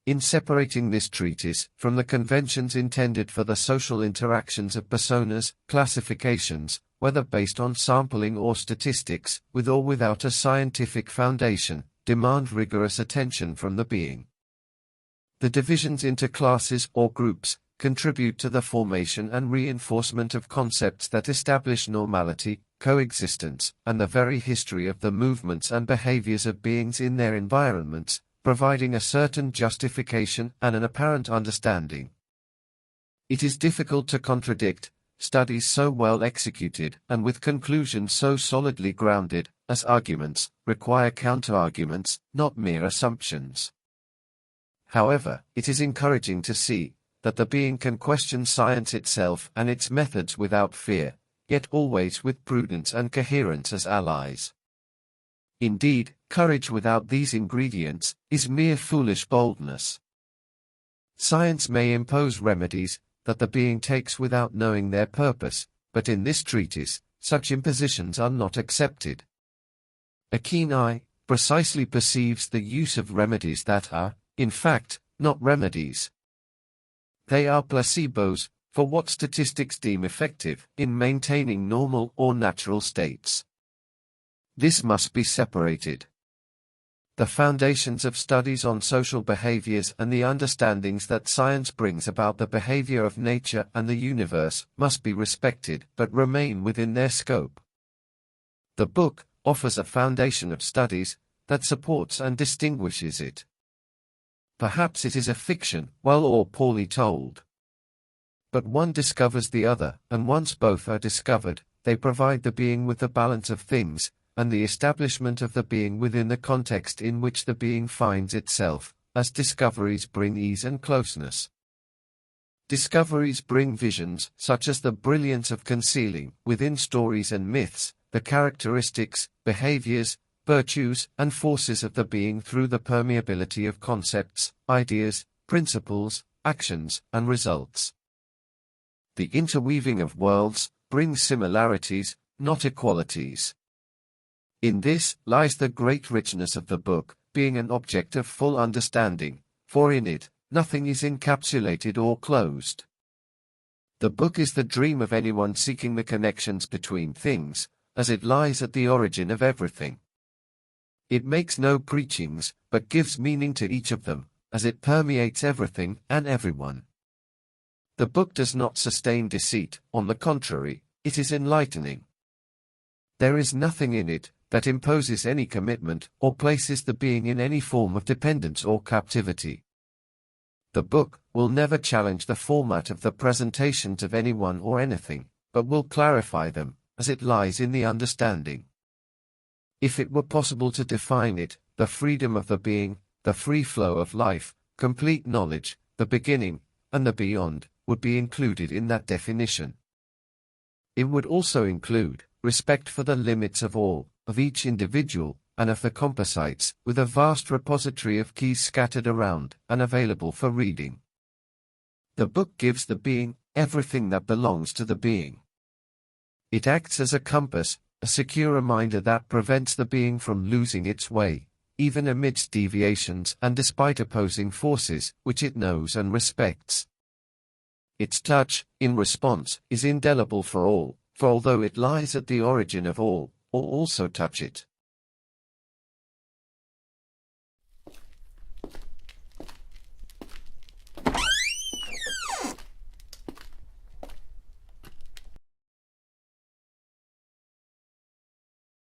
In separating this treatise from the conventions intended for the social interactions of personas, classifications, whether based on sampling or statistics, with or without a scientific foundation, demand rigorous attention from the being. The divisions into classes or groups contribute to the formation and reinforcement of concepts that establish normality, coexistence, and the very history of the movements and behaviors of beings in their environments, providing a certain justification and an apparent understanding. It is difficult to contradict studies so well executed and with conclusions so solidly grounded, as arguments require counter-arguments, not mere assumptions. However, it is encouraging to see that the being can question science itself and its methods without fear, yet always with prudence and coherence as allies. Indeed, courage without these ingredients is mere foolish boldness. Science may impose remedies that the being takes without knowing their purpose, but in this treatise, such impositions are not accepted. A keen eye precisely perceives the use of remedies that are, in fact, not remedies. They are placebos for what statistics deem effective in maintaining normal or natural states. This must be separated. The foundations of studies on social behaviors and the understandings that science brings about the behavior of nature and the universe must be respected but remain within their scope. The book offers a foundation of studies that supports and distinguishes it. Perhaps it is a fiction, well or poorly told. But one discovers the other, and once both are discovered, they provide the being with the balance of things, and the establishment of the being within the context in which the being finds itself, as discoveries bring ease and closeness. Discoveries bring visions, such as the brilliance of concealing, within stories and myths, the characteristics, behaviors, virtues, and forces of the being through the permeability of concepts, ideas, principles, actions, and results. The interweaving of worlds brings similarities, not equalities. In this lies the great richness of the book, being an object of full understanding, for in it, nothing is encapsulated or closed. The book is the dream of anyone seeking the connections between things, as it lies at the origin of everything. It makes no preachings, but gives meaning to each of them, as it permeates everything and everyone. The book does not sustain deceit, on the contrary, it is enlightening. There is nothing in it that imposes any commitment or places the being in any form of dependence or captivity. The book will never challenge the format of the presentations of anyone or anything, but will clarify them, as it lies in the understanding. If it were possible to define it, the freedom of the being, the free flow of life, complete knowledge, the beginning, and the beyond, would be included in that definition. It would also include respect for the limits of all, of each individual, and of the composites, with a vast repository of keys scattered around and available for reading. The book gives the being everything that belongs to the being. It acts as a compass, a secure reminder that prevents the being from losing its way, even amidst deviations and despite opposing forces, which it knows and respects. Its touch, in response, is indelible for all, for although it lies at the origin of all also touch it.